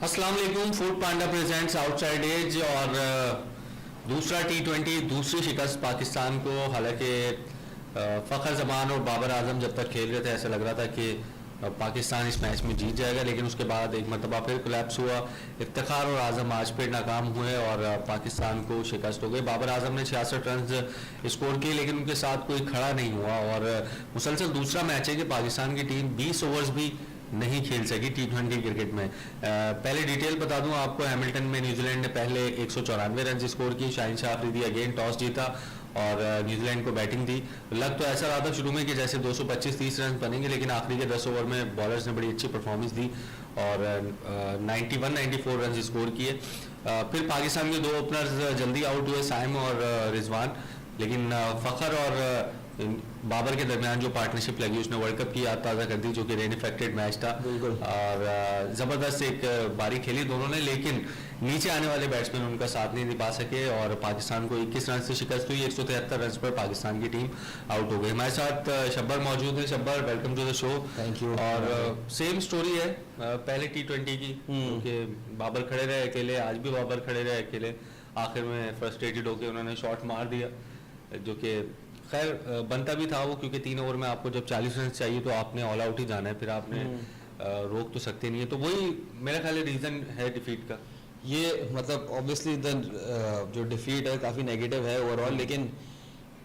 अस्सलाम वालेकुम। फूड पांडा presents outside as और दूसरा T20 दूसरी शिकस्त पाकिस्तान को। हालांकि फ़खर जमान और बाबर आजम जब तक खेल रहे थे ऐसा लग रहा था कि पाकिस्तान इस मैच में जीत जाएगा, लेकिन उसके बाद एक मरतबा फिर कोलैप्स हुआ। इफ्तिखार और आजम आज फिर नाकाम हुए और पाकिस्तान को शिकस्त हो गई। बाबर आजम ने 66 रन स्कोर किए, लेकिन उनके साथ कोई खड़ा नहीं हुआ और मुसलसल दूसरा मैच है कि पाकिस्तान की टीम 20 ओवर्स भी नहीं खेल सकी T20 क्रिकेट में। पहले डिटेल बता दूं आपको, हैमिल्टन में न्यूजीलैंड ने पहले 194 रन स्कोर की। शाहीन शाह अफरीदी अगेन टॉस जीता और न्यूजीलैंड को बैटिंग दी। लग तो ऐसा रहा था शुरू में कि जैसे 225-30 रन बनेंगे, लेकिन आखिरी के 10 ओवर में बॉलर्स ने बड़ी अच्छी परफॉर्मेंस दी और 91-94 रन स्कोर किए। फिर पाकिस्तान के दो ओपनर्स जल्दी आउट हुए, साइम और रिजवान, लेकिन फ़खर और बाबर के दरमियान जो पार्टनरशिप लगी उसने वर्ल्ड कप की याद ताज़ा कर दी, जो कि रेन इफेक्टेड मैच था और ज़बरदस्त एक बारी खेली दोनों ने, लेकिन नीचे आने वाले बैट्समैन उनका साथ नहीं निभा सके और पाकिस्तान को 21 रन से शिकस्त हुई। 173 रन पर पाकिस्तान की टीम आउट हो गई। हमारे साथ शब्बर मौजूद है। Shabbar, welcome to the show. Thank you. और सेम स्टोरी है पहले T20 की, क्योंकि बाबर खड़े रहे अकेले, आज भी बाबर खड़े रहे अकेले। आखिर में फ्रस्ट्रेटेड होकर उन्होंने शॉट मार दिया, जो कि खैर बनता भी था वो, क्योंकि 3 ओवर में आपको जब 40 रन चाहिए तो आपने ऑल आउट ही जाना है, फिर आपने रोक तो सकते नहीं है। तो वही मेरा ख्याल है रीज़न है डिफीट का। ये मतलब ऑब्वियसली जो डिफीट है काफ़ी नेगेटिव है ओवरऑल, लेकिन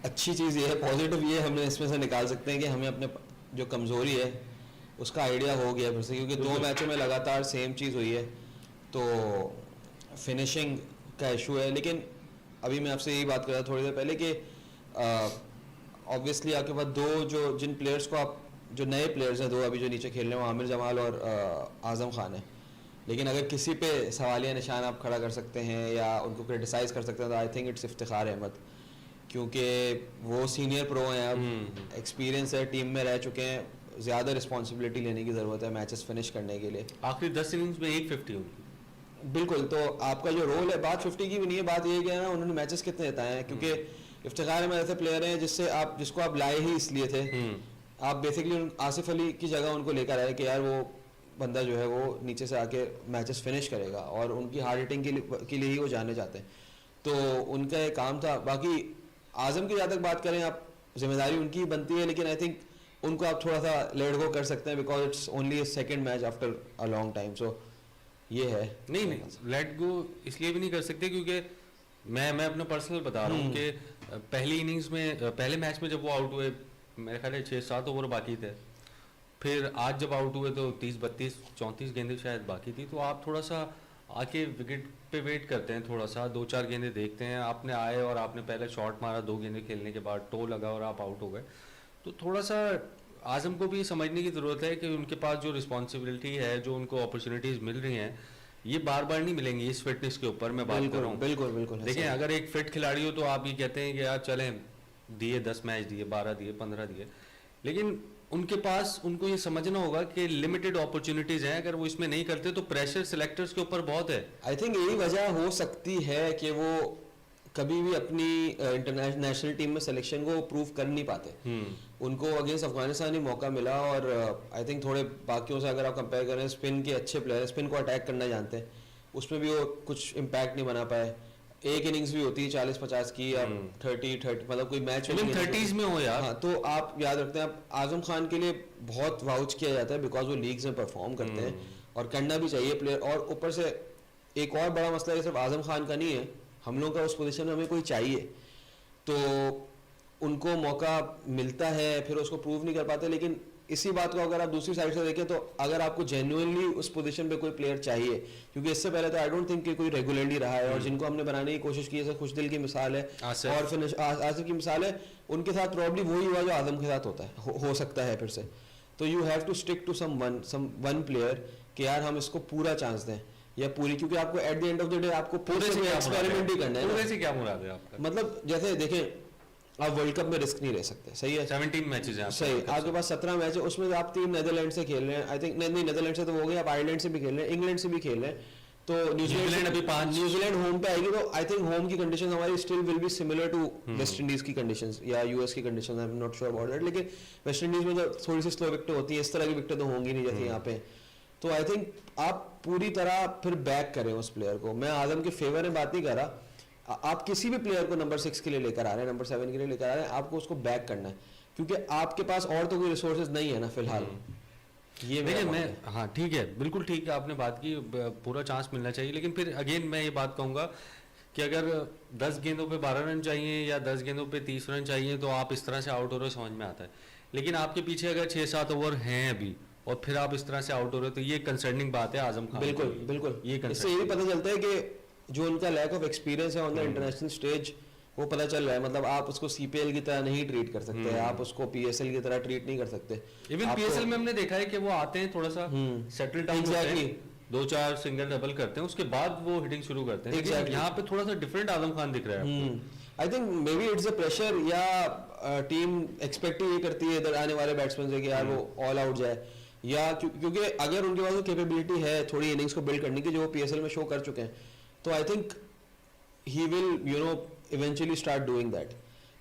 अच्छी चीज़ ये है, पॉजिटिव ये हमने इसमें से निकाल सकते हैं कि हमें अपने जो कमज़ोरी है उसका आइडिया हो गया फिर से, क्योंकि 2 मैचों में लगातार सेम चीज़ हुई है, तो फिनिशिंग का इशू है। लेकिन अभी मैं आपसे यही बात कर रहा था थोड़ी देर पहले कि ऑब्वियसली आपके पास जिन प्लेयर्स को आप, जो नए प्लेयर्स हैं, 2 अभी जो नीचे खेल रहे हैं, वो आमिर जमाल और आज़म खान है। लेकिन अगर किसी पे सवालिया निशान आप खड़ा कर सकते हैं या उनको क्रिटिसाइज़ कर सकते हैं तो I think it's Iftikhar Ahmed, क्योंकि वो सीनियर प्रो हैं, अब एक्सपीरियंस है, टीम में रह चुके हैं, ज़्यादा रिस्पॉन्सिबिलिटी लेने की ज़रूरत है मैचेस फिनिश करने के लिए। आखिरी 10 इनिंग्स में 150 उनकी। बिल्कुल, तो आपका जो रोल है, बात 50 की भी नहीं है, बात ये है ना उन्होंने मैचेस कितने जिताए हैं, क्योंकि इफ्तिखार में ऐसे प्लेयर हैं जिसको आप लाए ही इसलिए थे। आप बेसिकली आसिफ अली की जगह उनको लेकर आए कि यार वो बंदा जो है वो नीचे से आके मैचेस फिनिश करेगा, और उनकी हार्ड हिटिंग के लिए ही वो जाने जाते हैं, तो उनका एक काम था। बाकी आजम की जहाँ तक बात करें, आप जिम्मेदारी उनकी बनती है, लेकिन आई थिंक उनको आप थोड़ा सा लेट गो कर सकते हैं, because it's only second match after a long time. So ये है। नहीं लेट गो इसलिए भी नहीं कर सकते क्योंकि मैं अपना पर्सनल बता रहा हूँ कि पहली इनिंग्स में, पहले मैच में जब वो आउट हुए, मेरे ख्याल है 6-7 ओवर बाकी थे। फिर आज जब आउट हुए तो 30-32-34 गेंदें शायद बाकी थी, तो आप थोड़ा सा आके विकेट पे वेट करते हैं, थोड़ा सा 2-4 गेंदें देखते हैं। आपने आए और आपने पहले शॉट मारा, 2 गेंदें खेलने के बाद टो लगा और आप आउट हो गए, तो थोड़ा सा आजम को भी समझने की ज़रूरत है कि उनके पास जो रिस्पॉन्सिबिलिटी है, जो उनको अपॉर्चुनिटीज़ मिल रही हैं, ये बार बार नहीं मिलेंगी। इस फिटनेस के ऊपर मैं बात कर रहा हूँ। बिल्कुल। देखिए, अगर एक फिट खिलाड़ी हो तो आप ये कहते हैं कि यार चलें, दिए 10 मैच दिए, 12 दिए, 15 दिए, लेकिन उनके पास, उनको ये समझना होगा कि लिमिटेड अपॉर्चुनिटीज हैं। अगर वो इसमें नहीं करते तो प्रेशर सिलेक्टर्स के ऊपर बहुत है। आई थिंक यही वजह हो सकती है कि वो कभी भी अपनी इंटरनेशनल टीम में सिलेक्शन को प्रूव कर नहीं पाते। उनको अगेंस्ट अफगानिस्तान ही मौका मिला और आई थिंक थोड़े बाकियों से अगर आप कंपेयर करें, स्पिन के अच्छे प्लेयर, स्पिन को अटैक करना जानते हैं, उसमें भी वो कुछ इम्पैक्ट नहीं बना पाए। एक इनिंग्स भी होती है 40-50 की, या 30 मतलब कोई मैच 30s में हो यार। हाँ, तो आप याद रखते हैं, आप आजम खान के लिए बहुत वाउच किया जाता है बिकॉज वो लीग्स में परफॉर्म करते हैं, और करना भी चाहिए प्लेयर। और ऊपर से एक और बड़ा मसला है, सिर्फ आजम खान का नहीं है, हम लोग का उस पोजीशन में हमें कोई चाहिए, तो उनको मौका मिलता है, फिर उसको प्रूव नहीं कर पाते। लेकिन इसी बात को अगर आप दूसरी साइड से देखें, तो अगर आपको जेन्युइनली उस पोजीशन पे कोई प्लेयर चाहिए, क्योंकि इससे पहले तो आई डोंट थिंक कि कोई रेगुलरली रहा है, और जिनको हमने बनाने की कोशिश की, जैसे खुशदिल की मिसाल है और फिर आसिफ की मिसाल है, उनके साथ प्रॉब्ली वही हुआ जो आजम के साथ होता है, हो सकता है फिर से। तो you have to stick to some one player कि यार हम इसको पूरा चांस दें या पूरी, क्योंकि आपको at the end of the day आपको पूरे से एक्सपेरिमेंट ही करना है। पूरे से क्या मुराद है आपका? मतलब जैसे देखें, आप वर्ल्ड कप में रिस्क नहीं ले सकते, सही है, 17 मैचेस हैं, सही, आपके पास 17 मैच है, उसमें आप 3 नीदरलैंड से खेल रहे हैं, आई थिंक नहीं नीदरलैंड से तो हो गया, आप आयरलैंड से भी खेल रहे हैं, इंग्लैंड से भी खेल रहे हैं, तो न्यूजीलैंड अभी 5, न्यूजीलैंड होम पे आएगी, तो आई थिंक होम की कंडीशन हमारी still will be similar to West Indies की कंडीशंस या यूएस की conditions, I am not sure about that. लेकिन वेस्ट इंडीज में तो थोड़ी सी स्लो विकेट होती है, इस तरह की विकेट तो होंगी नहीं जैसे यहाँ पे। तो आई थिंक आप पूरी तरह फिर बैक करें उस प्लेयर को। मैं आजम के फेवर में बात नहीं कर रहा, आप किसी भी प्लेयर को नंबर 6 के लिए लेकर आ रहे हैं, नंबर 7 के लिए लेकर आ रहे हैं, आपको उसको बैक करना है, क्योंकि आपके पास और तो कोई रिसोर्सेज नहीं है ना फिलहाल। ये देखिए मेरा मैं, हाँ ठीक है, बिल्कुल ठीक है, आपने बात की, पूरा चांस मिलना चाहिए, लेकिन फिर अगेन मैं ये बात कहूँगा कि अगर 10 गेंदों पे 12 रन चाहिए या 10 गेंदों पे 30 रन चाहिए तो आप इस तरह से आउट हो रहे हो, समझ में आता है। लेकिन आपके पीछे अगर 6-7 ओवर हैं अभी और फिर आप इस तरह से आउट हो रहे हो तो ये कंसर्निंग बात है आजम खान। बिल्कुल बिल्कुल, ये इससे ये भी पता चलता है कि जो उनका लैक ऑफ एक्सपीरियंस है ऑन द इंटरनेशनल स्टेज वो पता चल रहा है। मतलब आप उसको सीपीएल की तरह नहीं ट्रीट कर सकते, आप उसको पीएसएल की तरह ट्रीट नहीं कर सकते। इवन पीएसएल में हमने देखा है कि वो आते हैं थोड़ा सा सेटल डाउन होते हैं, 2-4 सिंगल डबल करते हैं, उसके बाद वो हिटिंग शुरू करते हैं। लेकिन यहाँ पे थोड़ा सा डिफरेंट आजम खान दिख रहा है। I think may be it's a pressure, या टीम एक्सपेक्ट ये करती है इधर आने वाले बैट्समैन से कि यार वो ऑल आउट जाए, या क्योंकि अगर उनके पास कैपेबिलिटी है थोड़ी इनिंग्स को बिल्ड करने की जो वो पीएसएल में शो कर चुके हैं, तो I think he will you know eventually start doing that.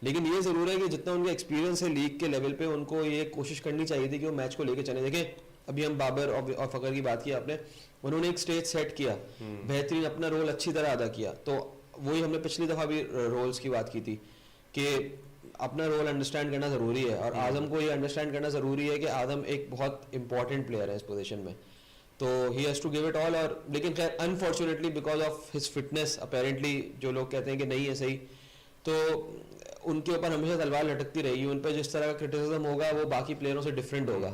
लेकिन ये जरूर है कि जितना उनका एक्सपीरियंस है लीग के लेवल पे, उनको ये कोशिश करनी चाहिए थी कि वो मैच को लेके चले। देखें अभी हम बाबर और फकर की बात की आपने, उन्होंने एक स्टेज सेट किया, बेहतरीन अपना रोल अच्छी तरह अदा किया। तो वही हमने पिछली दफा भी रोल्स की बात की थी कि अपना रोल अंडरस्टैंड करना जरूरी है, और आजम को ये अंडरस्टैंड करना जरूरी है कि आजम एक बहुत इंपॉर्टेंट प्लेयर है इस पोजीशन में, तो he has to give it all. और लेकिन खैर unfortunately because of his fitness apparently जो लोग कहते हैं कि नहीं है सही, तो उनके ऊपर हमेशा तलवार लटकती रहेगी। उन पर जिस तरह का क्रिटिसिज्म होगा वो बाकी प्लेयरों से डिफरेंट होगा,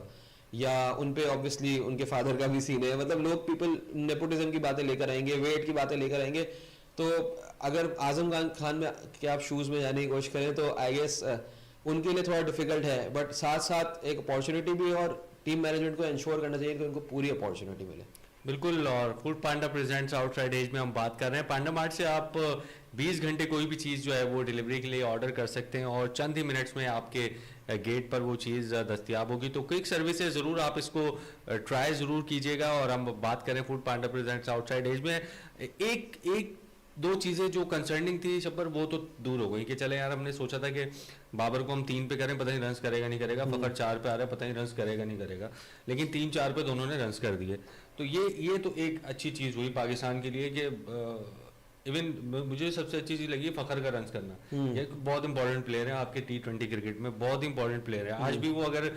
या उन पे ऑब्वियसली उनके फादर का भी सीन है। मतलब लोग पीपल नेपोटिज्म की बातें लेकर आएंगे, वेट की बातें लेकर आएंगे। तो अगर आजम खान में के आप शूज़ में जाने की कोशिश करें तो आई गेस उनके लिए थोड़ा डिफिकल्ट है, बट साथ साथ एक अपॉर्चुनिटी भी, और टीम मैनेजमेंट को इंश्योर करना चाहिए कि उनको पूरी अपॉर्चुनिटी मिले। बिल्कुल। और फूड पांडा प्रेजेंट्स आउटसाइड एज में हम बात कर रहे हैं। पांडा मार्ट से आप 20 घंटे कोई भी चीज़ जो है वो डिलीवरी के लिए ऑर्डर कर सकते हैं और चंद ही मिनट्स में आपके गेट पर वो चीज़ दस्तियाब होगी। तो क्विक सर्विस है, ज़रूर आप इसको ट्राई ज़रूर कीजिएगा। और हम बात करें फूड पांडा प्रेजेंट्स आउटसाइड एज में, एक दो चीज़ें जो कंसर्निंग थी शब्बर, वो तो दूर हो गई कि चले यार हमने सोचा था कि बाबर को हम 3 पे करें, पता नहीं रन्स करेगा नहीं करेगा, फकर 4 पे आ रहा है, पता नहीं रन्स करेगा नहीं करेगा, लेकिन 3-4 पे दोनों ने रन्स कर दिए। तो ये तो एक अच्छी चीज़ हुई पाकिस्तान के लिए कि इवन मुझे सबसे अच्छी चीज़ लगी फखर का रन्स करना। ये बहुत इंपॉर्टेंट प्लेयर है आपके T20 क्रिकेट में, बहुत इंपॉर्टेंट प्लेयर है। आज भी वो अगर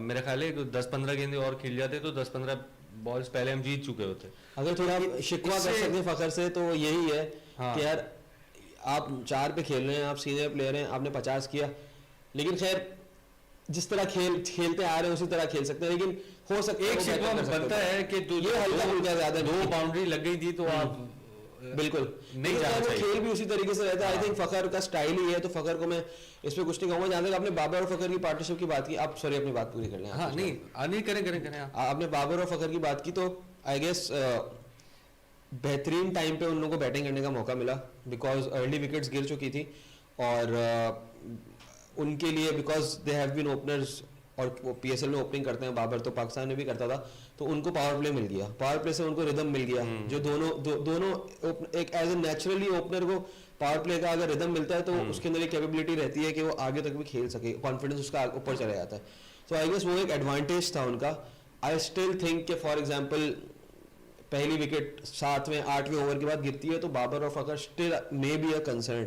मेरा ख्याल है 10-15 गेंदे और खेल जाते तो 10-15 बॉल्स पहले हम जीत चुके होते। अगर थोड़ा शिकवा कर सकते हैं फखर से तो यही है कि यार आप 4 पे खेल रहे हैं, आप सीनियर प्लेयर हैं, आपने 50 किया, लेकिन खैर जिस तरह खेलते आ रहे हैं उसी तरह खेल सकते हैं। लेकिन हो सकता है एक शिकवा बनता है कि ये हल्का फुल्का ज्यादा 2 बाउंड्री लग गई थी तो आप बिल्कुल नहीं जाना चाहिए। खेल भी उसी तरीके से रहता है। आई थिंक फखर का स्टाइल ही है, तो फखर को मैं इस पे कुछ नहीं कहूंगा। जहां तक आपने बाबर और फखर की पार्टनरशिप की बात की, आप सॉरी अपनी बात पूरी कर लें। हाँ नहीं करें आपने बाबर और फखर की बात की, तो आई गेस बेहतरीन टाइम पे उन लोगों को बैटिंग करने का मौका मिला, बिकॉज अर्ली विकेट्स गिर चुकी थी, और उनके लिए because they have been openers, और वो पीएसएल में ओपनिंग करते हैं, बाबर तो पाकिस्तान में भी करता था, तो उनको पावर प्ले मिल गया, पावर प्ले से उनको रिदम मिल गया। जो दोनों एक एज ए नेचुरली ओपनर को पावर प्ले का अगर रिदम मिलता है तो उसके अंदर एक कैपेबिलिटी रहती है कि वो आगे तक भी खेल सके, कॉन्फिडेंस उसका ऊपर चला जाता है। तो आई गेस वो एक एडवांटेज था उनका। आई स्टिल थिंक कि फॉर एग्जाम्पल पहली विकेट 7वें 8वें ओवर के बाद गिरती है तो बाबर और Fakhar still may be a concern,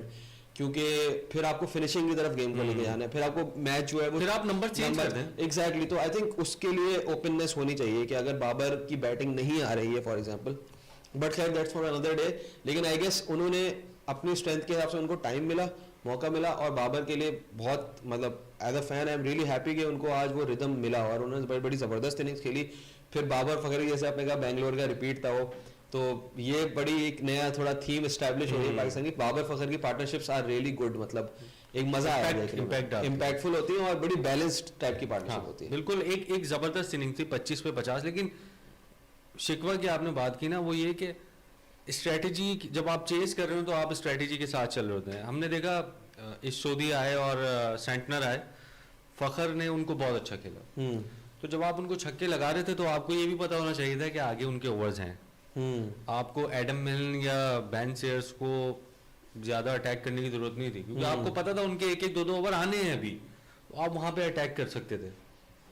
क्योंकि फिर आपको फिनिशिंग की तरफ गेम को लेके जाना है, फिर आपको मैच जो है वो फिर आप नंबर चेंज कर दें। एग्जैक्टली। तो आई थिंक उसके लिए ओपननेस होनी चाहिए कि अगर बाबर की बैटिंग नहीं आ रही है फॉर एग्जांपल, बट खैर दैट्स फॉर अनदर डे। लेकिन आई गेस उन्होंने अपनी स्ट्रेंथ के हिसाब से उनको टाइम मिला, मौका मिला, और बाबर के लिए बहुत मतलब as a fan I am really happy कि उनको आज वो रिदम मिला और उन्होंने बड़ी ज़बरदस्त इनिंग्स खेली। फिर बाबर फखर जैसे आपने कहा बेंगलोर का रिपीट था वो, तो ये बड़ी एक नया थोड़ा थीम एस्टैब्लिश हो रही है पाकिस्तान की। बाबर फखर की पार्टनरशिप्स आर रियली गुड, मतलब एक मजा आया, इम्पैक्टफुल होती है और बड़ी बैलेंस्ड टाइप की पार्टनरशिप होती है। बिल्कुल एक जबरदस्त इनिंग थी 25 पे 50। लेकिन शिकवा की आपने बात की ना, वो ये कि स्ट्रेटेजी जब आप चेस कर रहे हो तो आप स्ट्रेटेजी के साथ चल रहे होते हैं। हमने देखा इस सोदी आए और सेंटनर आए, फखर ने उनको बहुत अच्छा खेला, तो जब आप उनको छक्के लगा रहे थे तो आपको ये भी पता होना चाहिए था कि आगे उनके ओवर्स हैं। आपको एडम मिलन या बेन सेयर्स को ज्यादा अटैक करने की जरूरत नहीं थी, क्योंकि आपको पता था उनके 1-1 2-2 ओवर आने हैं अभी, तो आप वहां पे अटैक कर सकते थे,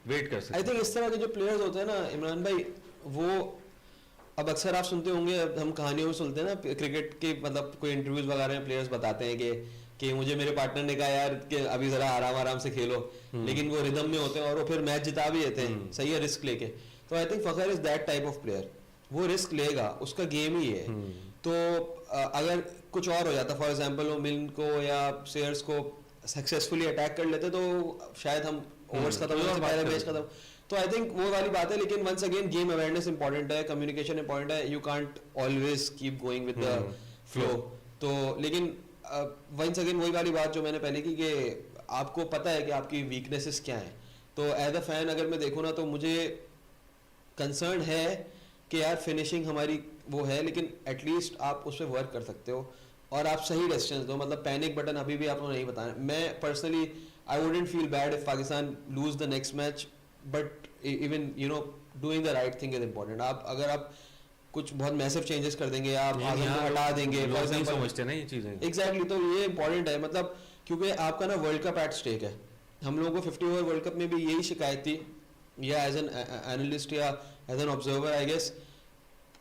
वेट कर सकते। आई थिंक इस तरह के जो प्लेयर्स होते हैं ना इमरान भाई, वो अब अक्सर आप सुनते होंगे, अब हम कहानियों में सुनते हैं ना क्रिकेट के, मतलब कोई इंटरव्यूज वगैरह में प्लेयर्स बताते हैं कि मुझे मेरे पार्टनर ने कहा यार कि अभी जरा आराम आराम से खेलो, लेकिन वो रिदम में होते हैं और वो फिर मैच जिता भी देते हैं, सही है, रिस्क लेके। तो I think Fakhar is that type of player, वो रिस्क लेगा, उसका गेम ही है। तो अगर कुछ और हो जाता, फॉर एग्जांपल वो मिल्न को या शेयर्स को सक्सेसफुली अटैक कर लेते तो शायद हम ओवर्स खत्म होने से पहले मैच खत्म। तो आई थिंक वो वाली बात है, लेकिन once again game awareness important है, कम्युनिकेशन इंपॉर्टेंट है, you can't always keep going with the flow. तो लेकिन वंस अगेन वही वाली बात जो मैंने पहले की कि आपको पता है कि आपकी वीकनेसेस क्या हैं। तो एज अ फैन अगर मैं देखूँ ना तो मुझे कंसर्न है कि यार फिनिशिंग हमारी वो है, लेकिन एटलीस्ट आप उस पर वर्क कर सकते हो और आप सही डिसीजंस दो। मतलब पैनिक बटन अभी भी आपको नहीं बताना। मैं personally I wouldn't feel bad if Pakistan lose the next match, but even you know doing the right thing is important. आप अगर आप कुछ बहुत मैसिव चेंजेस कर देंगे, आप आजम को हटा देंगे, फॉर एग्जांपल, समझते ना ये चीजें। एग्जैक्टली, तो ये इंपॉर्टेंट है। मतलब क्योंकि आपका ना वर्ल्ड कप एट स्टेक है। हम लोगों को 50 ओवर वर्ल्ड कप में भी यही शिकायत थी, या एज एन एनालिस्ट या as an observer I guess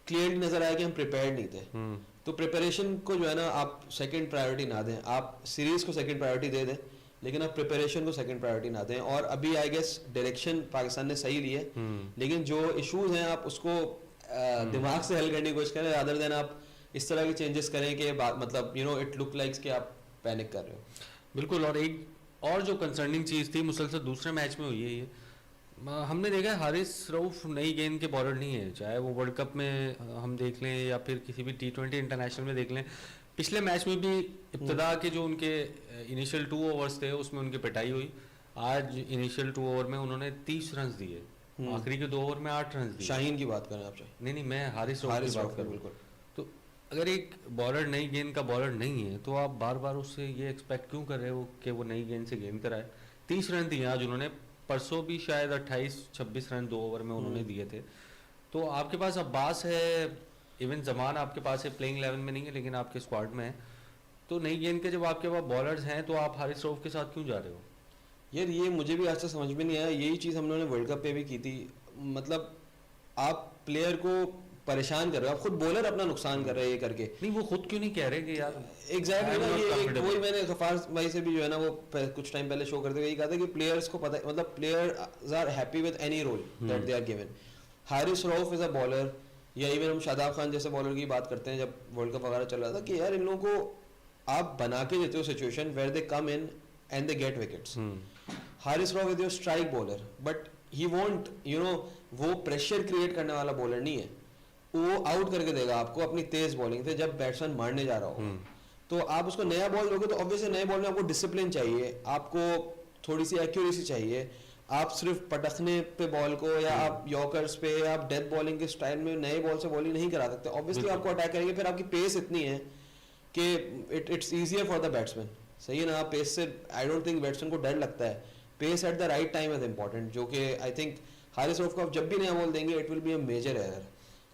clearly नजर आया कि हम प्रिपेयर्ड नहीं थे। तो प्रिपरेशन को जो है ना आप सेकंड प्रायोरिटी ना दें, आप सीरीज को सेकंड प्रायोरिटी दे दें, लेकिन आप प्रिपरेशन को सेकंड प्रायोरिटी ना दें। और अभी आई गेस डायरेक्शन पाकिस्तान ने सही ली है, लेकिन जो इश्यूज हैं आप उसको दिमाग से हल करने की कोशिश करें, रादर देन आप इस तरह के चेंजेस करें कि मतलब you know it look likes कि आप पैनिक कर रहे हो। बिल्कुल। और एक और जो कंसर्निंग चीज़ थी मुसलसल दूसरे मैच में हुई है, ये हमने देखा है हारिस रऊफ नई गेंद के बॉलर नहीं है, चाहे वो वर्ल्ड कप में हम देख लें या फिर किसी भी T20 इंटरनेशनल में देख लें। पिछले मैच में भी इब्तदा के जो उनके इनिशियल 2 ओवर्स थे उसमें उनकी पिटाई हुई। आज इनिशियल 2 ओवर में उन्होंने 30 रन दिए, आखिरी के 2 ओवर में 8 रन दिए। शाहीन की बात करें आप? नहीं, मैं हारिस रऊफ की बात करूँ। बिल्कुल। तो अगर एक बॉलर नई गेंद का बॉलर नहीं है तो आप बार बार उससे ये एक्सपेक्ट क्यों कर रहे हो कि वो नई गेंद से गेंद कराए? 30 रन दिए आज उन्होंने, परसों भी शायद 28-26 रन 2 ओवर में उन्होंने दिए थे। तो आपके पास अब्बास है, इवन जमान आपके पास है, प्लेइंग 11 में नहीं है लेकिन आपके स्क्वाड में है। तो नई गेंद के जब आपके पास बॉलर्स हैं तो आप हारिस रऊफ के साथ क्यों जा रहे हो? यार ये मुझे भी आज तक समझ में नहीं आया। यही चीज़ हम लोगों ने वर्ल्ड कप पे भी की थी। मतलब आप प्लेयर को परेशान कर रहे हो, आप खुद बॉलर अपना नुकसान कर रहे हैं ये करके। नहीं, वो खुद क्यों नहीं कह रहे कि यार एग्जैक्टली ना, ये वही मैंने गफार भाई से भी जो है ना वो कुछ टाइम पहले शो करते हुए यही कहा था कि प्लेयर्स को पता है, मतलब players are happy with any role that they are given. Haris Rauf is a bowler, या इवन हम शादाब खान जैसे बॉलर की बात करते हैं जब वर्ल्ड कप वगैरह चल रहा था, कि यार इन लोगों को आप बना के देते हो situation where they come in and they get wickets. Haris Rauf is your strike bowler, but he won't you know, वो प्रेशर क्रिएट करने वाला बॉलर नहीं है। वो आउट करके देगा आपको अपनी तेज बॉलिंग से जब बैट्समैन मारने जा रहा हो। तो आप उसको नया बॉल दोगे तो ऑब्वियसली नए बॉल में आपको डिसिप्लिन चाहिए, आपको थोड़ी सी एक्यूरेसी चाहिए। आप सिर्फ पटकने पे बॉल को या आप यॉर्कर्स पे या आप डेथ बॉलिंग के स्टाइल में नए बॉल से बॉलिंग नहीं करा सकते। ऑब्वियसली आपको अटैक करेंगे, फिर आपकी पेस इतनी है कि it's easier for the batsman. सही है ना? पेस से आई डोंट थिंक बैट्समैन को डर लगता है। Pace at the right time is important, जो कि आई थिंक हारिस रऊफ को आप जब भी नया बॉल देंगे it will be a major error,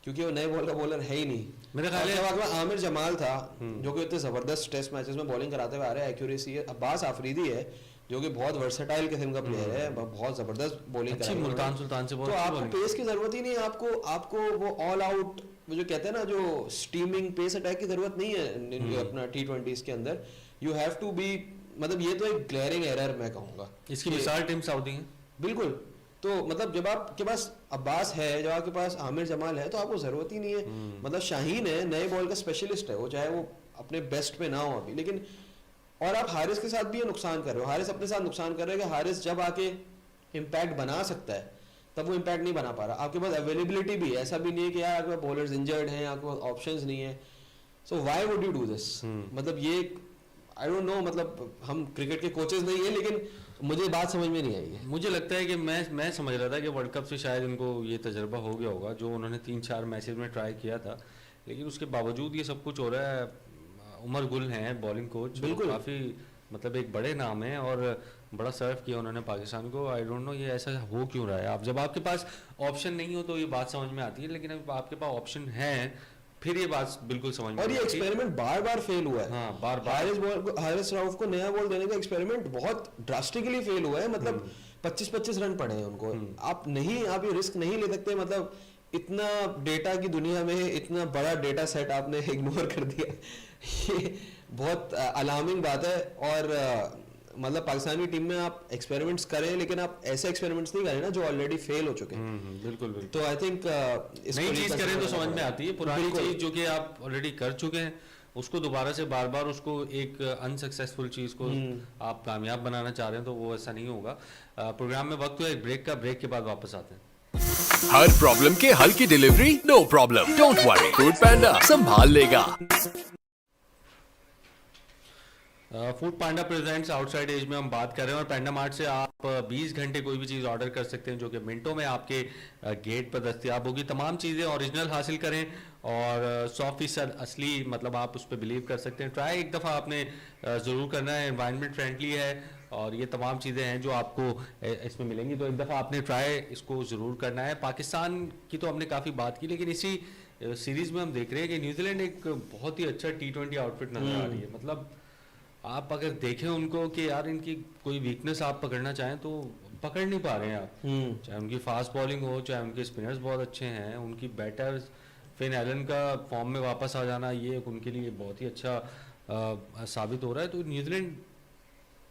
क्योंकि वो नए बॉल का बॉलर है ही नहीं। मेरा ख्याल है आमिर जमाल था जो कि इतने जबरदस्त टेस्ट मैचेस में बॉलिंग कराते हुए आ रहे हैं, एक्यूरेसी है। अब्बास आफरीदी है जो कि कहते हैं वर्सेटाइल किस्म का प्लेयर है, बहुत जबरदस्त बॉलिंग अच्छी मुल्तान सुल्तान से। तो आपको पेस की जरूरत ही नहीं है, आपको वो ऑल आउट वो जो कहते हैं ना, जो स्टीमिंग पेस अटैक की जरूरत नहीं है अपना T20s के अंदर। यू हैव टू बी, मतलब ये तो एक ग्लेयरिंग एरर मैं कहूँगा। इसकी मिसाल टीम सऊदी है। बिल्कुल। तो मतलब जब आपके पास अब्बास है, जब आपके पास आमिर जमाल है, तो आपको जरूरत ही नहीं है। मतलब शाहीन है, नए बॉल का स्पेशलिस्ट है वो, चाहे वो अपने बेस्ट पे ना हो अभी, लेकिन और आप हारिस के साथ भी ये नुकसान कर रहे हो। हारिस अपने साथ नुकसान कर रहे हैं कि हारिस जब आके इम्पैक्ट बना सकता है तब वो इम्पैक्ट नहीं बना पा रहा। आपके पास अवेलेबिलिटी भी है, ऐसा भी नहीं है कि यार आपके पास बॉलर्स इंजर्ड हैं, आपके पास ऑप्शंस नहीं है। So why would you do this? मतलब ये आई डोंट नो, मतलब हम क्रिकेट के कोचेस नहीं है, लेकिन मुझे बात समझ में नहीं आई है। मुझे लगता है कि मैं समझ रहा था कि वर्ल्ड कप से शायद इनको ये तजर्बा हो गया होगा जो उन्होंने 3-4 मैचेस में ट्राई किया था, लेकिन उसके बावजूद ये सब कुछ हो रहा है। उमर गुल हैं बॉलिंग कोच, बिल्कुल काफ़ी मतलब एक बड़े नाम है और बड़ा सर्व किया उन्होंने पाकिस्तान को। आई डोंट नो ये ऐसा हो क्यों रहा है। आप जब आपके पास ऑप्शन नहीं हो तो ये बात समझ में आती है, लेकिन अब आपके पास ऑप्शन है फिर ये बात बिल्कुल समझ में। और ये एक्सपेरिमेंट बार बार फेल हुआ है। हाँ, बार बार हारिस रऊफ को नया बॉल देने का एक्सपेरिमेंट बहुत ड्रास्टिकली फेल हुआ है। मतलब 25-25 रन पड़े हैं उनको। आप ये रिस्क नहीं ले सकते। मतलब इतना डेटा की दुनिया में इतना बड़ा डेटा सेट आपने इग्नोर कर दिया ये बहुत अलार्मिंग बात है। और मतलब पाकिस्तान की टीम में आप एक्सपेरिमेंट्स करें, लेकिन आप ऐसे एक्सपेरिमेंट्स नहीं करें ना जो ऑलरेडी फेल हो चुके हैं। बिल्कुल बिल्कुल। तो आई थिंक नई चीज करें तो समझ में आती है, पुरानी चीज जो कि आप ऑलरेडी कर चुके हैं उसको दोबारा से बार बार उसको एक अनसक्सेसफुल चीज को आप कामयाब बनाना चाह रहे हैं तो वो ऐसा नहीं होगा। प्रोग्राम में वक्त हुआ एक ब्रेक का, ब्रेक के बाद वापस आते हैं। हर प्रॉब्लम के हल की delivery no problem, don't worry, Foodpanda संभाल लेगा। Foodpanda presents outside edge में हम बात कर रहे हैं और पैंडा मार्ट से आप 20 घंटे कोई भी चीज़ ऑर्डर कर सकते हैं जो कि मिनटों में आपके गेट पर दस्तयाब होगी। तमाम चीज़ें ओरिजिनल हासिल करें और 100% असली, मतलब आप उस पर बिलीव कर सकते हैं। ट्राई एक दफ़ा आपने ज़रूर करना है, एनवायरनमेंट फ्रेंडली है और ये तमाम चीज़ें हैं जो आपको इसमें मिलेंगी, तो एक दफ़ा आपने ट्राई इसको ज़रूर करना है। पाकिस्तान की तो हमने काफ़ी बात की, लेकिन इसी सीरीज़ में हम देख रहे हैं कि न्यूजीलैंड एक बहुत ही अच्छा T20 आउटफिट नजर आ रही है। मतलब आप अगर देखें उनको कि यार इनकी कोई वीकनेस आप पकड़ना चाहें तो पकड़ नहीं पा रहे हैं आप। चाहे उनकी फास्ट बॉलिंग हो, चाहे उनके स्पिनर्स बहुत अच्छे हैं, उनकी बैटर्स, फिन एलन का फॉर्म में वापस आ जाना ये उनके लिए बहुत ही अच्छा साबित हो रहा है। तो न्यूजीलैंड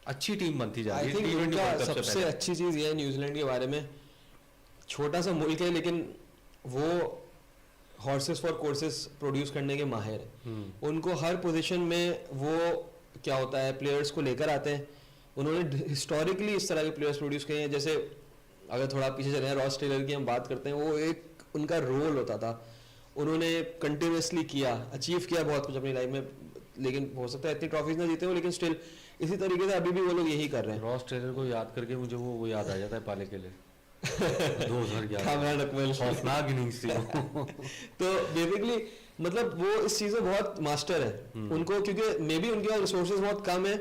अच्छी टीम बनती जा रही है। T20 उनका सबसे अच्छी चीज़ ये है न्यूजीलैंड के बारे में, छोटा सा मुल्क है लेकिन वो हॉर्सेस फॉर कोर्सेस प्रोड्यूस करने के माहिर है। उनको हर पोजीशन में वो क्या होता है प्लेयर्स को लेकर आते हैं। उन्होंने हिस्टोरिकली इस तरह के प्लेयर्स प्रोड्यूस किए हैं। जैसे अगर थोड़ा पीछे चले हैं, रॉस टेलर की हम बात करते हैं, वो एक उनका रोल होता था, उन्होंने कंटिन्यूसली किया, अचीव किया बहुत कुछ अपनी लाइफ में, लेकिन हो सकता है इतनी ट्रॉफीज ना जीते हो, लेकिन स्टिल इसी तरीके से अभी भी वो लोग यही कर रहे हैं। रॉस टेलर को याद करके मुझे वो याद आ जाता है पाले के लिए 2011 खौफनाक इनिंग्स थी तो बेसिकली मतलब वो इस चीज़ में बहुत मास्टर है उनको, क्योंकि मे बी उनके पास रिसोर्सेज बहुत कम है,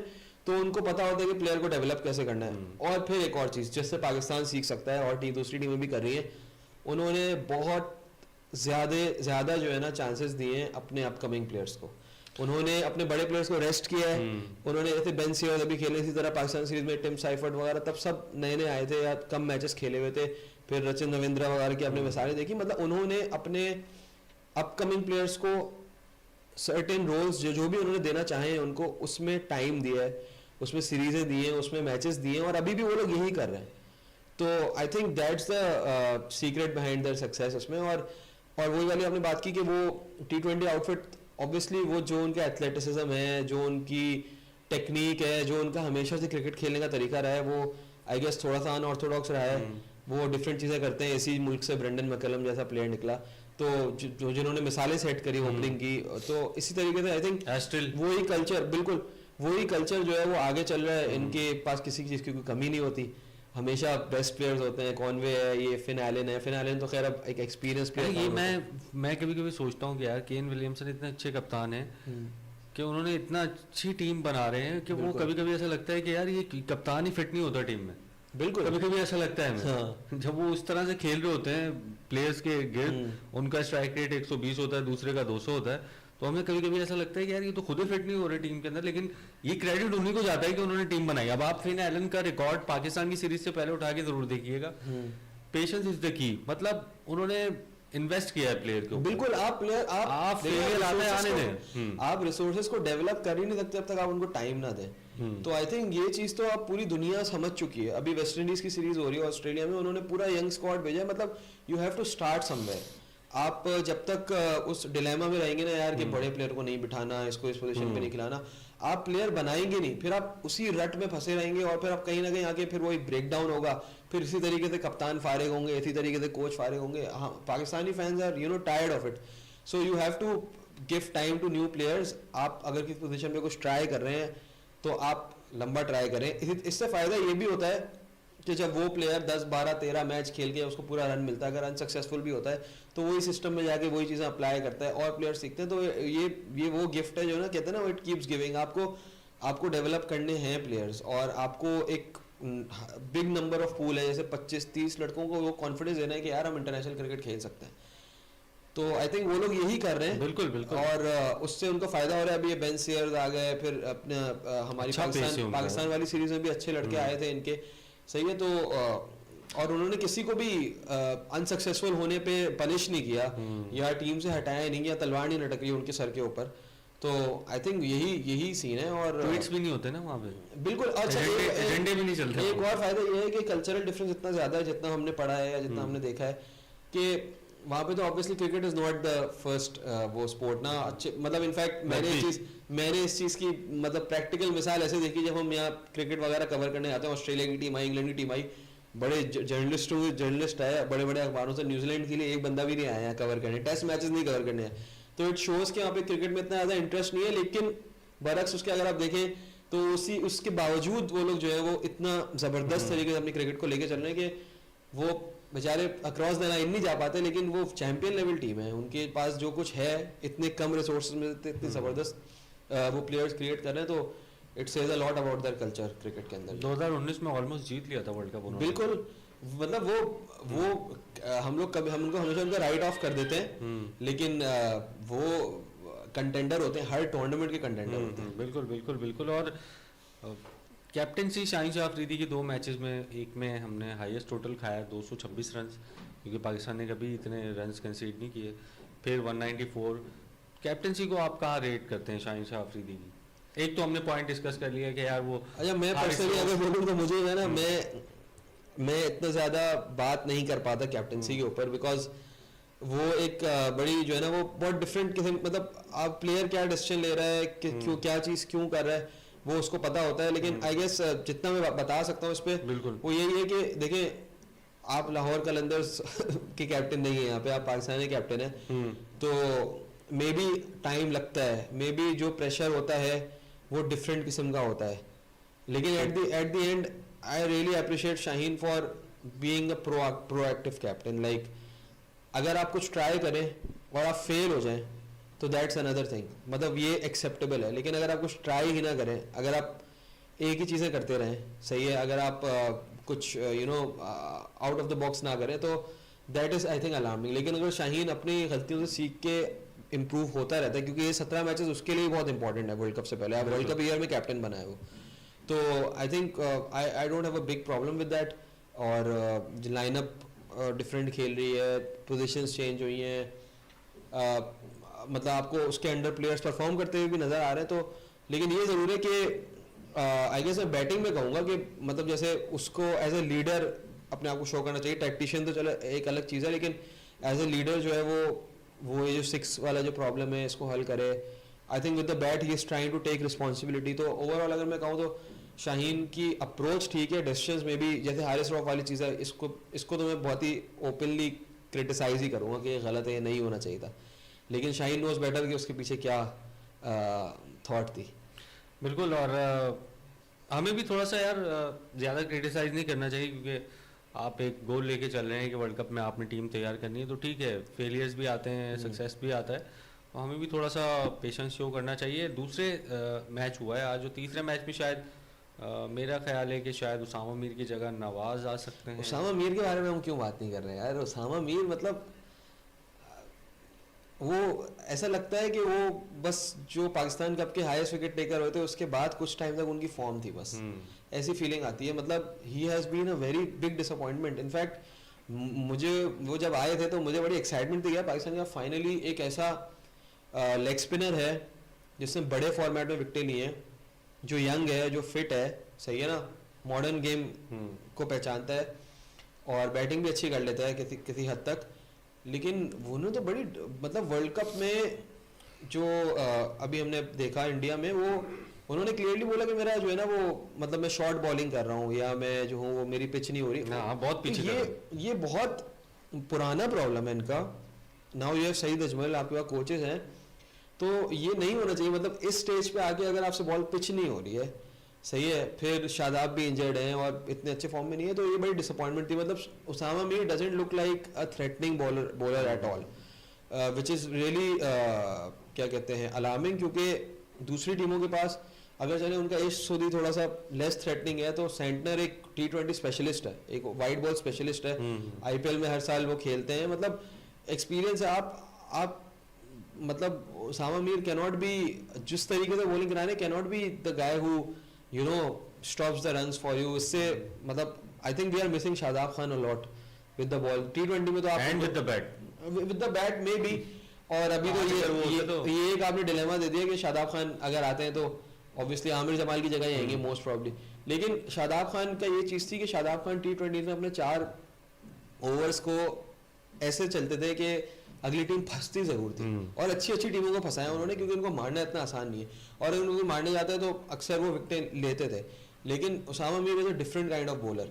तो उनको पता होता है कि प्लेयर को डेवलप कैसे करना है। और फिर एक और चीज़ जिससे पाकिस्तान सीख सकता है और दूसरी टीमें भी कर रही हैं, उन्होंने बहुत ज़्यादा जो है ना चांसेस दिए हैं अपने अपकमिंग प्लेयर्स को। उन्होंने अपने बड़े प्लेयर्स को रेस्ट किया है। उन्होंने जैसे बेन सीयर्स अभी खेले, इसी तरह पाकिस्तान सीरीज में टिम साइफर्ट वगैरह तब सब नए आए थे या कम मैचेस खेले हुए थे, फिर रचिन रविंद्रा वगैरह की आपने मिसालें देखी। मतलब उन्होंने अपने अपकमिंग प्लेयर्स को सर्टेन रोल्स जो भी उन्होंने देना चाहे उनको उसमें टाइम दिया है, उसमें सीरीजें दी हैं, उसमें मैचेस दिए हैं, और अभी भी वो लोग यही कर रहे हैं। तो I think that's the secret behind their success उसमें। और वही वाली आपने बात की कि वो T20 आउटफिट, ऑब्वियसली वो जो उनका एथलेटिसिज्म है, जो उनकी टेक्निक है, जो उनका हमेशा से क्रिकेट खेलने का तरीका रहा है, वो आई गेस थोड़ा सा अनऑर्थोडॉक्स रहा है। वो डिफरेंट चीज़ें करते हैं। इसी मुल्क से ब्रेंडन मैकलम जैसा प्लेयर निकला, तो जो जिन्होंने मिसालें सेट करी ओपनिंग की, तो इसी तरीके से आई थिंक वही कल्चर, बिल्कुल वही कल्चर जो है वो आगे चल रहा है। इनके पास किसी चीज़ की कोई कमी नहीं होती, हमेशा बेस्ट प्लेयर्स होते हैं। कॉनवे है, ये फिन एलन है। फिन एलन तो खैर अब एक एक्सपीरियंस प्लेयर। ये मैं कभी कभी सोचता हूँ कि यार केन विलियमसन इतने अच्छे कप्तान हैं कि उन्होंने इतना अच्छी टीम बना रहे हैं कि वो कभी कभी ऐसा लगता है कि यार ये कप्तान ही फिट नहीं होता टीम में। बिल्कुल कभी कभी ऐसा लगता है हमें। जब वो उस तरह से खेल रहे होते हैं प्लेयर्स के गिर्द, उनका स्ट्राइक रेट 120 होता है, दूसरे का 200 होता है, तो हमें कभी कभी ऐसा लगता है कि यार ये तो खुद ही फिट नहीं हो रहे टीम के अंदर। लेकिन ये क्रेडिट उन्हीं को जाता है कि उन्होंने टीम बनाई। अब आप फिन एलन का रिकॉर्ड पाकिस्तान की सीरीज से पहले उठा के जरूर देखिएगा। पेशेंस इज द की, मतलब उन्होंने इन्वेस्ट किया है प्लेयर को। बिल्कुल, आप रिसोर्सेज को डेवलप कर ही नहीं सकते जब तक आप उनको टाइम ना दें। तो आई थिंक ये चीज तो आप पूरी दुनिया समझ चुकी है। अभी वेस्ट इंडीज की सीरीज हो रही है ऑस्ट्रेलिया में, उन्होंने पूरा यंग स्क्वाड भेजा है। मतलब you have to start somewhere. आप जब तक उस डिलेमा में रहेंगे ना यार कि बड़े प्लेयर को नहीं बिठाना, इसको इस पोजीशन पे नहीं खिलाना, आप प्लेयर बनाएंगे नहीं, फिर आप उसी रट में फंसे रहेंगे और फिर आप कहीं ना कहीं आके फिर वही ब्रेक डाउन होगा। फिर इसी तरीके से कप्तान फारिग होंगे, इसी तरीके से कोच फारिग होंगे। हाँ, Pakistani fans are tired of it. So you have to give time to new players. आप अगर किसी पोजीशन पे कुछ ट्राई कर रहे हैं तो आप लंबा ट्राई करें। इससे फायदा ये भी होता है कि जब वो प्लेयर 10, 12, 13 मैच खेल के उसको पूरा रन मिलता है, अगर अनसक्सेसफुल भी होता है तो वही सिस्टम में जाके वही चीज़ें अप्लाई करता है और प्लेयर सीखते हैं। तो ये वो गिफ्ट है जो ना कहते हैं ना, इट कीप्स गिविंग। आपको डेवलप करने हैं प्लेयर्स, और आपको एक बिग नंबर ऑफ पूल है, जैसे 25-30 लड़कों को वो कॉन्फिडेंस देना है कि यार हम इंटरनेशनल क्रिकेट खेल सकते हैं। तो आई थिंक वो लोग यही कर रहे हैं। बिल्कुल। और उससे उनको फायदा हो रहा है। अभी ये बेन सीयर्स आ गए, फिर अपने हमारी पाकिस्तान वाली सीरीज में भी अच्छे लड़के आए थे इनके, सही है। तो और उन्होंने किसी को भी अनसक्सेसफुल होने पे पनिश नहीं किया या टीम से हटाया नहीं या तलवार नहीं लटक रही उनके सर के ऊपर। तो आई थिंक यही सीन है। और ट्वीट्स भी नहीं होते ना वहाँ पे, बिल्कुल। अच्छा, एजेंडे भी नहीं चलते। एक और फायदा ये है कि कल्चरल डिफरेंस इतना ज्यादा है, जितना हमने पढ़ा है या जितना हमने देखा है, कि वहाँ पे तो obviously cricket is not the first वो स्पोर्ट ना। अच्छे मतलब इनफैक्ट मैंने इस चीज़ की मतलब प्रैक्टिकल मिसाल ऐसे देखी, जब हम यहाँ क्रिकेट वगैरह कवर करने आते हैं, ऑस्ट्रेलिया की टीम आई, इंग्लैंड की टीम आई, बड़े जर्नलिस्ट आए बड़े बड़े अखबारों से, न्यूजीलैंड के लिए एक बंदा भी नहीं आया यहाँ कवर करने, टेस्ट मैचेस नहीं कवर करने हैं। तो इट शोज कि यहाँ पे क्रिकेट में इतना ज़्यादा इंटरेस्ट नहीं है। लेकिन बरक्स उसके अगर आप देखें तो उसके बावजूद वो लोग जो है वो इतना ज़बरदस्त तरीके से अपनी क्रिकेट को लेके चल रहे हैं कि वो बेचारे अक्रॉस द लाइन नहीं जा पाते, लेकिन वो चैंपियन लेवल टीम है, उनके पास जो कुछ है इतने कम रिसोर्सेज में इतनी ज़बरदस्त वो प्लेयर्स क्रिएट कर रहे हैं। तो it says a lot about their culture cricket के अंदर। 2019 में ऑलमोस्ट जीत लिया था वर्ल्ड कप उन्होंने। बिल्कुल, मतलब वो हम लोग कभी हम उनको हमेशा उनका राइट ऑफ कर देते हैं, लेकिन वो कंटेंडर होते हैं, हर टूर्नामेंट के कंटेंडर होते हैं। बिल्कुल बिल्कुल बिल्कुल। और कैप्टनसी शाहीन शाह अफरीदी की 2 मैचेस में, एक में हमने हाईएस्ट टोटल खाया 226 रन, क्योंकि पाकिस्तान ने कभी इतने रन्स कंसीड नहीं किए, फिर 194। कैप्टनसी को आप कहाँ रेट करते हैं शाहीन शाह अफरीदी की? एक तो हमने पॉइंट डिस्कस कर लिया कि यार वो, अच्छा मैं पर्सनली अगर बोलूँ तो मुझे है ना, मैं इतना ज़्यादा बात नहीं कर पाता कैप्टनसी के ऊपर, बिकॉज वो एक बड़ी जो है ना वो बहुत डिफरेंट किस्म, मतलब आप प्लेयर क्या डिसीजन ले रहा है, क्यों क्या चीज़ क्यों कर रहा है वो उसको पता होता है। लेकिन आई गेस जितना मैं बता सकता हूँ इस पर, वो यही है कि देखें, आप लाहौर कलंदर्स के कैप्टन नहीं है यहाँ पे, आप पाकिस्तानी कैप्टन है, तो मे बी टाइम लगता है, मे बी जो प्रेशर होता है वो डिफरेंट किस्म का होता है। लेकिन at the and I really appreciate Shaheen for being a proactive captain. Like अगर आप कुछ ट्राई करें और आप फेल हो जाएं तो दैट्स अनदर थिंग, मतलब ये एक्सेप्टेबल है। लेकिन अगर आप कुछ ट्राई ही ना करें, अगर आप एक ही चीज़ें करते रहें, सही है, अगर आप कुछ आउट ऑफ द बॉक्स ना करें, तो that is I think alarming. लेकिन अगर शाहीन अपनी गलतियों से सीख के इम्प्रूव होता रहता है, क्योंकि ये 17 मैचेस उसके लिए बहुत इंपॉर्टेंट है वर्ल्ड कप से पहले, आप वर्ल्ड कप ईयर में कैप्टन बनाए हो, तो I think I don't have a big problem with that. और लाइनअप डिफरेंट खेल रही है, पोजीशंस चेंज हुई हैं, मतलब आपको उसके अंडर प्लेयर्स परफॉर्म करते हुए भी नज़र आ रहे हैं। तो लेकिन ये ज़रूर है कि आई गेस मैं बैटिंग में कहूँगा कि मतलब जैसे उसको एज ए लीडर अपने आप को शो करना चाहिए। टैक्टिशियन तो चलो एक अलग चीज़ है, लेकिन एज ए लीडर जो है वो ये जो 6 वाला जो प्रॉब्लम है इसको हल करे। I think with the bat he is trying to take responsibility. तो ओवरऑल अगर मैं कहूँ तो शाहीन की अप्रोच ठीक है, डिसीजंस में भी जैसे हारिस रऊफ वाली चीज़ है, इसको तो मैं बहुत ही ओपनली क्रिटिसाइज ही करूँगा कि ये गलत है, ये नहीं होना चाहिए था। लेकिन शाहीन नोज बेटर कि उसके पीछे क्या थॉट थी। बिल्कुल। और हमें भी थोड़ा सा यार ज़्यादा क्रिटिसाइज नहीं करना चाहिए, क्योंकि आप एक गोल लेके चल रहे हैं कि वर्ल्ड कप में आपने टीम तैयार करनी है, तो ठीक है, फेलियर्स भी आते हैं, सक्सेस भी आता है, तो हमें भी थोड़ा सा पेशेंस शो करना चाहिए। दूसरे मैच हुआ है आज, जो तीसरे मैच में शायद मेरा ख्याल है कि शायद उसामा मीर की जगह नवाज आ सकते हैं। उसामा मीर के बारे में हम क्यों बात नहीं कर रहे हैं यार? उसामा मीर मतलब वो ऐसा लगता है कि वो बस जो पाकिस्तान कप के हाईएस्ट विकेट टेकर होते उसके बाद कुछ टाइम तक उनकी फॉर्म थी, बस ऐसी फीलिंग आती है। मतलब he has been a very big disappointment. In fact मुझे वो जब आए थे तो मुझे बड़ी एक्साइटमेंट थी यार, पाकिस्तान का फाइनली एक ऐसा लेग स्पिनर है जिसने बड़े फॉर्मेट में विकेटें ली हैं, जो यंग है, जो फिट है, सही है ना, मॉडर्न गेम को पहचानता है और बैटिंग भी अच्छी कर लेता है किसी हद तक। लेकिन उन्होंने तो बड़ी मतलब वर्ल्ड कप में जो अभी हमने देखा इंडिया में, वो उन्होंने क्लियरली बोला कि मेरा जो है ना वो मतलब मैं शॉर्ट बॉलिंग कर रहा हूँ या मैं जो हूँ वो मेरी पिच नहीं हो रही। हाँ, बहुत पीछे ये बहुत पुराना प्रॉब्लम है इनका। Now you have Saeed Ajmal, आपके पास कोचेस हैं, तो ये नहीं होना चाहिए। मतलब इस स्टेज पे आके अगर आपसे बॉल पिच नहीं हो रही है, सही है, फिर शादाब भी इंजर्ड हैं और इतने अच्छे फॉर्म में नहीं है, तो ये बड़ी डिसअपॉइंटमेंट थी। मतलब Usama Mir doesn't look like a threatening bowler at all, which is really क्या कहते हैं अलार्मिंग, क्योंकि दूसरी टीमों के पास अगर चले उनका एज सोदी थोड़ा सा लेस थ्रेटनिंग है, तो सेंटनर एक T20 स्पेशलिस्ट है, एक वाइट बॉल स्पेशलिस्ट है, IPL में हर साल वो खेलते हैं, मतलब एक्सपीरियंस है। आप मतलब Usama Mir can not be, जिस तरीके से बॉलिंग कराने, can not be the guy who you know stops the runs for you. इससे मतलब I think we are missing Shadab Khan a lot with the ball. T20 में तो आप and with the bat, with the bat maybe, और अभी तो ये एक आपने डिलेमा दे दिया कि शादाब खान अगर आते हैं तो ऑब्वियसली आमिर जमाल की जगह ही आएंगे मोस्ट प्रॉब्ली। लेकिन शादाब खान का ये चीज़ थी कि शादाब खान T20 में अपने 4 ओवर्स को ऐसे चलते थे कि अगली टीम फंसती ज़रूर थी, और अच्छी अच्छी टीमों को फंसाया उन्होंने, क्योंकि उनको मारना इतना आसान नहीं है, और अगर उनको मारने जाते हैं तो अक्सर वो विकेट लेते थे। लेकिन Usama Mir is a different kind of bowler,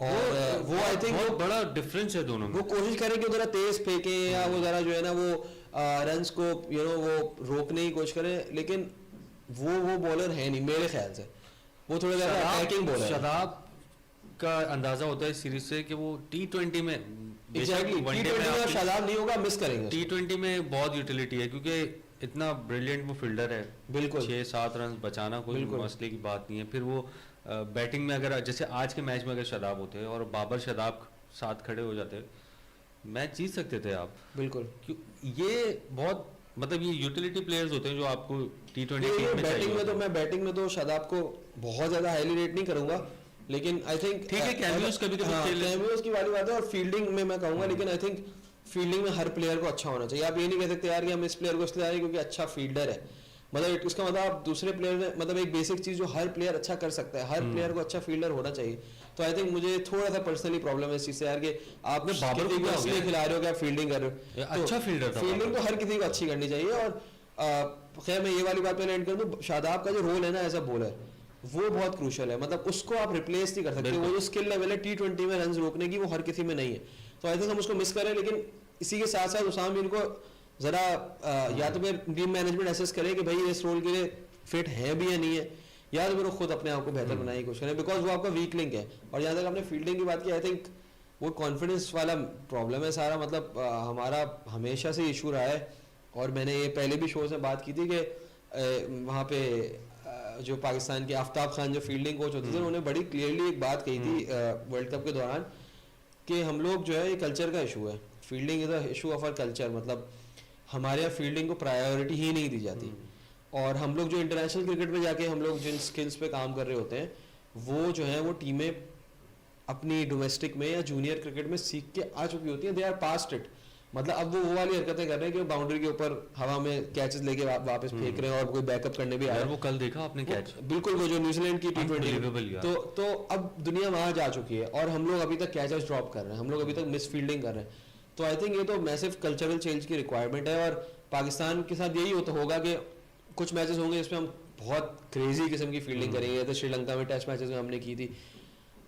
और वो आई थिंक बहुत बड़ा डिफरेंस है दोनों में। वो कोशिश करें कि जरा तेज फेंके या वो जरा जो है ना वो रन्स को वो रोकने की कोशिश करें, लेकिन वो बॉलर है नहीं मेरे ख्याल से। वो थोड़ा ज़्यादा अटैकिंग बॉलर है। शादाब का अंदाजा होता है सीरीज से कि वो T20 में एग्जैक्टली T20 में शादाब नहीं होगा, मिस करेंगे। T20 में बहुत यूटिलिटी है, क्योंकि इतना ब्रिलियंट वो फील्डर है, बिल्कुल 6-7 रन बचाना कोई मसले की बात नहीं है। फिर वो बैटिंग में अगर जैसे आज के मैच में अगर शादाब होते और बाबर शादाब साथ खड़े हो जाते, मैच जीत सकते थे आप। बिल्कुल, ये बहुत मतलब ये यूटिलिटी प्लेयर्स होते हैं जो आपको T20 टीम में बैटिंग में तो मैं बैटिंग में तो शादाब को बहुत ज़्यादा हाईली रेट नहीं करूंगा, लेकिन आई थिंक ठीक है कैमियोस कभी कभी खेल लेते हैं। कैमियोस की वाली बात है, और फील्डिंग में मैं कहूँगा, लेकिन आई थिंक फील्डिंग में हर प्लेयर को अच्छा होना चाहिए। आप ये नहीं कह सकते यार कि हम इस प्लेयर को इसलिए आ रहे हैं क्योंकि अच्छा फील्डर है, मतलब इसका मतलब आप दूसरे प्लेयर में मतलब एक बेसिक चीज़ जो हर प्लेयर अच्छा कर सकता है, हर प्लेयर को अच्छा फील्डर होना चाहिए। तो आई थिंक मुझे थोड़ा सा पर्सनली प्रॉब्लम है इस चीज़ से यार कि आपने बाबर को इसलिए खिला रहे हो कि आप फील्डिंग कर रहे हो। अच्छा फील्डर था, फील्डिंग तो हर किसी को अच्छी करनी चाहिए। और खैर मैं ये वाली बात पहले एंड कर दूं, शादाब का जो रोल है ना एज अ बॉलर वो बहुत क्रूशल है, मतलब उसको आप रिप्लेस नहीं कर सकते। वो जो स्किल लेवल है T20 में रन रोकने की वो हर किसी में नहीं है, तो आई थिंक हम उसको मिस करें। लेकिन इसी के साथ साथ उसामा मीर को ज़रा या तो फिर टीम मैनेजमेंट एसेस करे कि भाई इस रोल के लिए फिट है भी या नहीं है, या तो फिर खुद अपने आप को बेहतर बनाने की कोशिश करें, बिकॉज वो आपका वीक लिंक है। और जहाँ तक आपने फील्डिंग की बात की, आई थिंक वो कॉन्फिडेंस वाला प्रॉब्लम है सारा, मतलब हमारा हमेशा से इशू रहा है। और मैंने ये पहले भी शो से बात की थी कि वहाँ पे जो पाकिस्तान के आफ्ताब खान जो फील्डिंग कोच होते थे, उन्होंने बड़ी क्लियरली एक बात कही थी वर्ल्ड कप के दौरान कि हम लोग जो है ये कल्चर का इशू है, fielding is a issue of our culture, मतलब हमारे यहाँ फील्डिंग को प्रायोरिटी ही नहीं दी जाती। और हम लोग जो इंटरनेशनल क्रिकेट में जाके हम लोग जिन स्किल्स पे काम कर रहे होते हैं, वो जो है वो टीमें अपनी डोमेस्टिक में या जूनियर क्रिकेट में सीख के आ चुकी होती हैं, दे आर पास्ट इट। मतलब अब वो वाली हरकतें कर रहे हैं कि बाउंड्री के ऊपर हवा में कैचेस लेके वापस फेंक रहे हैं और कोई बैकअप करने भी आ रहा है। वो कल देखा आपने कैच, बिल्कुल वो जो न्यूजीलैंड की T20 तो अब दुनिया वहां जा चुकी है और हम लोग अभी तक कैचेस ड्रॉप कर रहे हैं, हम लोग अभी तक मिस फील्डिंग कर रहे हैं। तो आई थिंक ये तो मैसिव कल्चरल चेंज की रिक्वायरमेंट है। और पाकिस्तान के साथ यही होता होगा कि कुछ मैचेस होंगे जिसमें हम बहुत क्रेजी किस्म की फील्डिंग करेंगे, जैसे श्रीलंका में टेस्ट मैचेस में हमने की थी।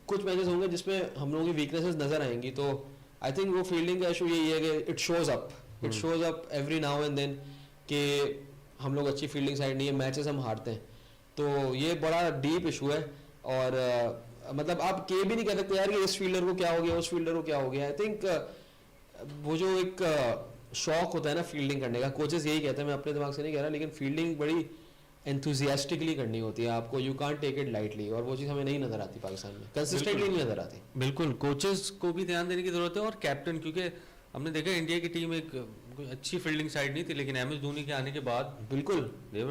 कुछ मैचेस होंगे जिसमें हम लोगों की वीकनेसेस नजर आएंगी। तो आई थिंक वो फील्डिंग का इशू यही है कि it shows up every now and then कि हम लोग अच्छी फील्डिंग साइड नहीं है, मैचेस हम हारते हैं। तो ये बड़ा डीप इशू है। और मतलब आप ये भी नहीं कह सकते यार कि इस फील्डर को क्या हो गया, उस फील्डर को क्या हो गया। आई थिंक वो जो एक शौक होता है ना फील्डिंग करने का, कोचेस यही कहते हैं, मैं अपने दिमाग से नहीं कह रहा, लेकिन फील्डिंग बड़ी एंथुजियास्टिकली करनी होती है आपको, you can't take it lightly. और वो चीज़ हमें नहीं नजर आती पाकिस्तान में, कंसिस्टेंटली नहीं नजर आती। बिल्कुल कोचेस को भी ध्यान देने की जरूरत है और कैप्टन, क्योंकि हमने देखा इंडिया की टीम एक अच्छी फील्डिंग साइड नहीं थी, लेकिन MS धोनी के आने के बाद बिल्कुल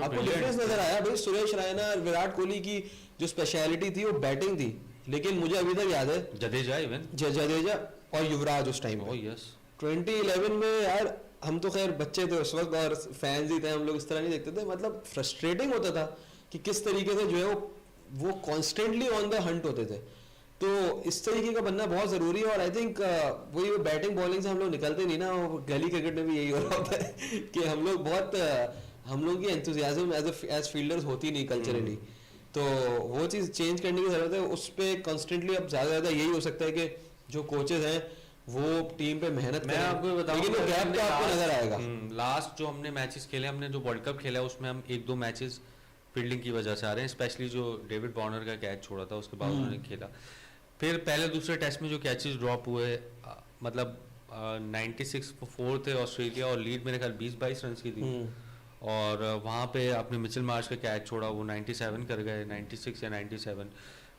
आपको डिफरेंस नजर आया। भाई सुरेश रैना और विराट कोहली की जो स्पेशलिटी थी वो बैटिंग थी, लेकिन मुझे अभी तक याद है जडेजा इवन जडेजा और युवराज उस टाइम 2011 में यार, हम तो खैर बच्चे थे उस वक्त और फैंस ही थे, हम लोग इस तरह नहीं देखते थे। मतलब फ्रस्ट्रेटिंग होता था कि किस तरीके से जो है वो कॉन्स्टेंटली ऑन द हंट होते थे। तो इस तरीके का बनना बहुत ज़रूरी है। और आई थिंक वही बैटिंग बॉलिंग से हम लोग निकलते नहीं ना, गली क्रिकेट में भी यही हो रहा होता है कि हम लोग की एंथुसियाज्म एज फील्डर्स होती नहीं कल्चरली। तो वो चीज़ चेंज करने की ज़रूरत है। उस पर कॉन्स्टेंटली अब ज़्यादा यही हो सकता है कि जो कोचेस हैं वो टीम पे मेहनत मैं आपको बताऊं, लेकिन वो गैप तो आपको नजर आएगा। लास्ट जो हमने मैचेस खेले, हमने जो वर्ल्ड कप खेला उसमें हम 1-2 मैचेस फील्डिंग की वजह से आ रहे हैं, स्पेशली जो डेविड वार्नर का कैच छोड़ा था उसके बाद उन्होंने खेला। फिर पहले दूसरे टेस्ट में जो कैचेस ड्रॉप हुए, मतलब 96 for 4 थे ऑस्ट्रेलिया और लीड मेरे ख्याल 20-22 रन की थी। और वहाँ पे आपने मिचेल मार्श का कैच छोड़ा, वो 97 कर गए, 96 या 97।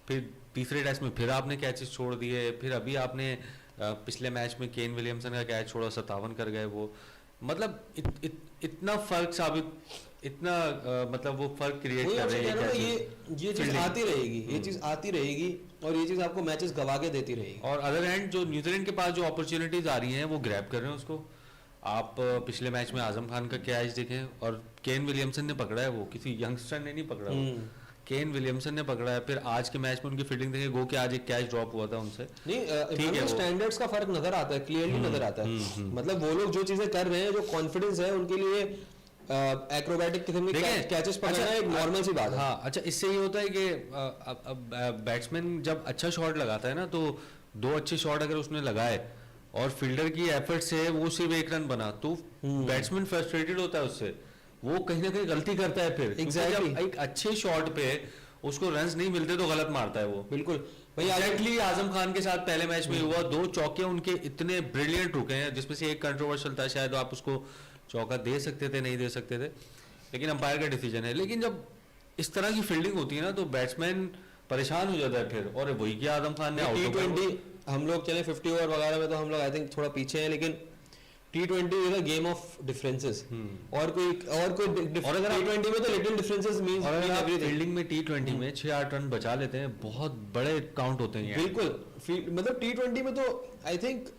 फिर तीसरे टेस्ट में फिर आपने कैचेस छोड़ दिए। फिर अभी आपने पिछले मैच में केन विलियमसन का कैच छोड़ा, 57 कर गए वो। मतलब इतना फर्क साबित इतना मतलब वो फर्क क्रिएट वही कर आपसे रहे कह हैं रहा हूं ना, क्या ये चीज fielding। आती रहेगी, ये चीज आती रहेगी और ये चीज आपको मैचेस गवा के देती रहेगी। और अदर हैंड जो न्यूजीलैंड के पास जो अपॉर्चुनिटीज आ रही हैं वो ग्रैब कर रहे हैं उसको। आप पिछले मैच में आजम खान का कैच देखें और केन विलियमसन ने पकड़ा है, वो किसी यंगस्टर ने नहीं पकड़ा, वो केन विलियमसन ने पकड़ा है। फिर आज के मैच में उनकी फील्डिंग देखें, गो के आज एक कैच ड्रॉप हुआ था उनसे। नहीं ठीक है, इमरान, वो- स्टैंडर्ड्स का फर्क नजर आता है, क्लियरली नजर आता है। मतलब वो लोग जो चीजें कर रहे हैं, जो कॉन्फिडेंस है उनके लिए, एक्रोबैटिक किस्म के देखें, कैचेस पकड़ना अच्छा, एक नॉर्मल सी बात है। हाँ अच्छा, इससे ये होता है कि बैट्समैन जब अच्छा शॉट लगाता है ना, तो दो अच्छे शॉट अगर उसने लगाए और फील्डर की एफर्ट से वो सिर्फ एक रन बना, तो बैट्समैन फ्रस्ट्रेटेड होता है उससे, वो कहीं ना कहीं गलती करता है फिर। क्योंकि Exactly. जब एक अच्छे शॉट पे उसको रन्स नहीं मिलते तो गलत मारता है वो। बिल्कुल भाई, एग्जैक्टली आजम खान के साथ पहले मैच में हुआ, दो चौके उनके इतने ब्रिलियंट रुके हैं, जिसमें से एक कंट्रोवर्शियल था, शायद आप उसको चौका दे सकते थे, नहीं दे सकते थे, लेकिन अंपायर का डिसीजन है। लेकिन जब इस तरह की फील्डिंग होती है ना, तो बैट्समैन परेशान हो जाता है फिर। और वही किया आजम खान ने, आउट हो गया वो। T20 हम लोग चले 50 ओवर वगैरह में तो हम लोग आई थिंक थोड़ा पीछे हैं, लेकिन T20 is a game of differences. और कोई और अगर आप- T20 में तो लिटिल डिफरेंसेस मींस और अगर आप एवरीथिंग। फील्डिंग में T20 में 6-8 रन बचा लेते हैं, बहुत बड़े काउंट होते हैं ये। बिल्कुल मतलब T20 में तो आई थिंक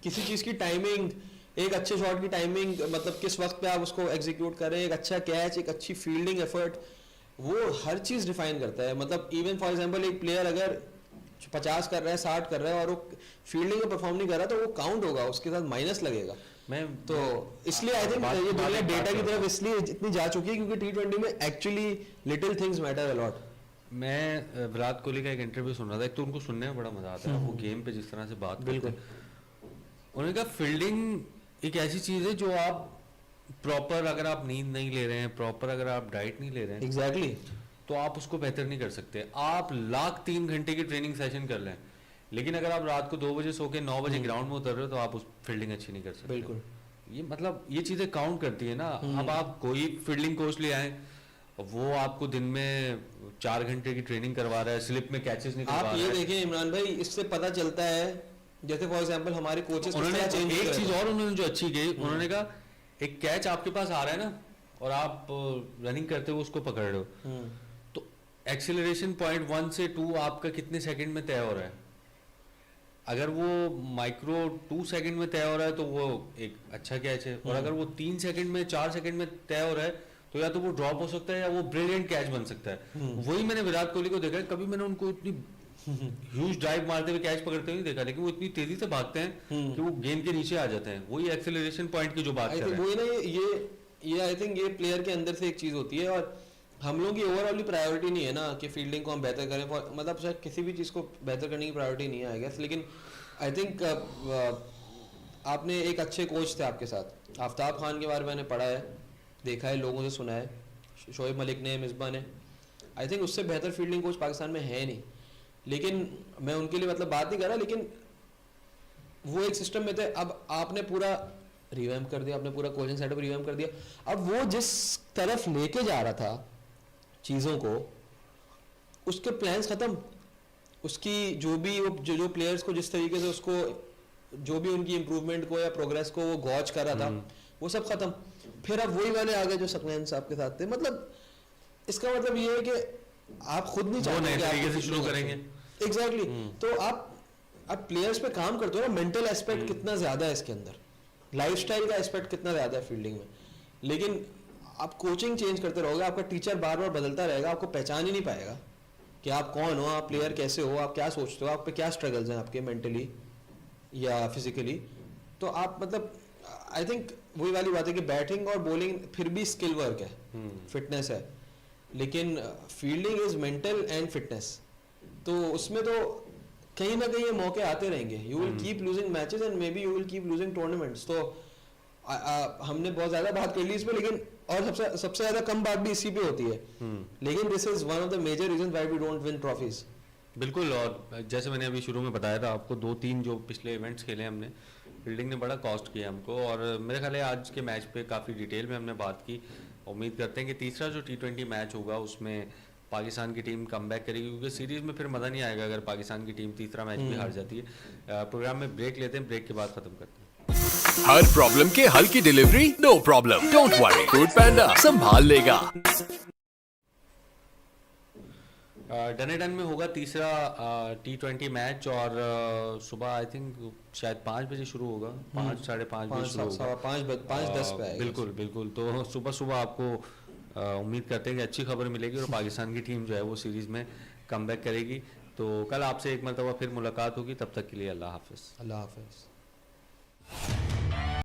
किसी चीज की टाइमिंग, एक अच्छे शॉट की टाइमिंग, मतलब किस वक्त पे आप उसको एग्जीक्यूट करें, एक अच्छा कैच, एक अच्छी फील्डिंग एफर्ट, वो हर चीज डिफाइन करता है। मतलब इवन फॉर एग्जांपल एक प्लेयर अगर 50 कर रहा है, 60 कर रहा है और वो फील्डिंग में परफॉर्म नहीं कर रहा, तो वो काउंट होगा, उसके साथ माइनस लगेगा। मैं तो इसलिए आई थिंक बात- ये दुनिया बात- डेटा बात की करता तरफ इसलिए इतनी जा चुकी है क्योंकि T20 में actually little things matter a lot. मैं विराट कोहली का एक इंटरव्यू सुन रहा था, एक तो उनको सुनने में बड़ा मजा आता है, वो गेम पे जिस तरह से बात करते हैं। उन्होंने कहा फील्डिंग एक ऐसी चीज है जो आप प्रॉपर, अगर आप नींद नहीं ले रहे हैं, प्रॉपर अगर आप डाइट नहीं ले रहे हैं, एग्जैक्टली तो आप उसको बेहतर नहीं कर सकते। आप लाख 3 घंटे की ट्रेनिंग सेशन कर लें, लेकिन अगर आप रात को 2 बजे सो के 9 बजे ग्राउंड में उतर रहे हो, तो आप उस फील्डिंग अच्छी नहीं कर सकते। बिल्कुल। ये मतलब ये चीजें काउंट करती है ना। अब आप कोई फील्डिंग कोच ले आए, वो आपको दिन में 4 घंटे की ट्रेनिंग करवा रहा है, स्लिप में कैचेस नहीं करवा आप रहा ये है। देखिए इमरान भाई, इससे पता चलता है, जैसे फॉर एग्जांपल हमारे कोचेस उन्होंने एक चीज और उन्होंने जो अच्छी की, उन्होंने कहा एक कैच आपके पास आ रहा है ना, और आप रनिंग करते हुए उसको पकड़ रहे हो, तो एक्सीलरेशन पॉइंट 1 से 2 आपका कितने सेकंड में तय हो रहा है। अगर वो माइक्रो 2 सेकंड में तय हो रहा है तो वो एक अच्छा कैच है, और अगर वो 3 सेकंड में 4 सेकंड में तय हो रहा है तो या तो वो ड्रॉप हो सकता है या वो ब्रिलियंट कैच बन सकता है। वही मैंने विराट कोहली को देखा है, कभी मैंने उनको इतनी ह्यूज ड्राइव मारते हुए कैच पकड़ते हुए नहीं देखा, लेकिन वो इतनी तेजी से भागते हैं कि वो गेंद के नीचे आ जाते हैं। वही एक्सेलरेशन पॉइंट की जो बात आई कर थिंक रहे हैं। वही ना, ये आई थिंक ये प्लेयर के अंदर से एक चीज होती है, और हम लोग की ओवरऑल प्रायोरिटी नहीं है ना कि फील्डिंग को हम बेहतर करें। मतलब शायद किसी भी चीज को बेहतर करने की प्रायोरिटी नहीं है आई गेस, लेकिन आई थिंक आपने एक अच्छे कोच थे आपके साथ, आफ्ताब खान के बारे में मैंने पढ़ा है, देखा है, लोगों से सुना है, शोएब मलिक ने, मिसबा ने, आई थिंक उससे बेहतर फील्डिंग कोच पाकिस्तान में है नहीं। लेकिन मैं उनके लिए मतलब बात नहीं कर रहा, लेकिन वो एक सिस्टम में थे। अब आपने पूरा रिवैम्प कर दिया, आपने पूरा कोचिंग सेटअप रिवैम्प कर दिया, अब वो जिस तरफ लेके जा रहा था चीज़ों को, उसके प्लान्स खत्म, उसकी जो भी वो जो प्लेयर्स को जिस तरीके से उसको, जो भी उनकी इंप्रूवमेंट को या प्रोग्रेस को वो गॉच कर रहा था, वो सब खत्म। फिर अब वही वाले आ गए जो सकलैन साहब के साथ थे। मतलब इसका मतलब ये है कि आप खुद नहीं वो चाहते नए कि आप तरीके से शुरू करेंगे। एग्जैक्टली। तो आप प्लेयर्स पे काम करते हो ना, मेंटल एस्पेक्ट कितना ज्यादा है इसके अंदर, लाइफस्टाइल का एस्पेक्ट कितना ज्यादा है फील्डिंग में। लेकिन आप कोचिंग चेंज करते रहोगे, आपका टीचर बार बार बदलता रहेगा, आपको पहचान ही नहीं पाएगा कि आप कौन हो, आप प्लेयर कैसे हो, आप क्या सोचते हो, आप पे क्या स्ट्रगल्स हैं आपके मेंटली या फिजिकली। तो आप मतलब आई थिंक वही वाली बात है कि बैटिंग और बॉलिंग फिर भी स्किल वर्क है, फिटनेस है, लेकिन fielding is mental and fitness. तो उसमें तो कहीं ना कहीं ये मौके आते रहेंगे, you will keep losing matches and may be you will keep losing tournaments. तो हमने बहुत ज्यादा बात कर ली इस पे, लेकिन और सबसे ज्यादा कम बात भी इसी पे होती है। लेकिन this is one of the major reason why we don't win trophies. बिल्कुल। और जैसे मैंने अभी शुरू में बताया था आपको, 2-3 जो पिछले इवेंट्स खेले हमने, फील्डिंग ने बड़ा कॉस्ट किया हमको। और मेरे ख्याल है आज के मैच पे काफ़ी डिटेल में हमने बात की। उम्मीद करते हैं कि तीसरा जो T20 मैच होगा उसमें पाकिस्तान की टीम कमबैक करेगी, क्योंकि सीरीज़ में फिर मज़ा नहीं आएगा अगर पाकिस्तान की टीम तीसरा मैच भी हार जाती है। प्रोग्राम में ब्रेक लेते हैं, ब्रेक के बाद ख़त्म करते हैं। हर प्रॉब्लम के हल की delivery no problem, don't worry, Foodpanda संभाल लेगा। डनेडन में होगा तीसरा T20 मैच और सुबह आई थिंक शायद 5 बजे शुरू होगा, 5 साढ़े 5 बजे शुरू होगा। 5:10 पे आएगा। बिल्कुल बिल्कुल, तो सुबह सुबह आपको उम्मीद करते हैं कि अच्छी खबर मिलेगी और पाकिस्तान की टीम जो है वो सीरीज़ में कमबैक करेगी। तो कल आपसे एक मरतबा फिर मुलाकात होगी, तब तक के लिए अल्लाह हाफिज़। अल्लाह हाफिज़।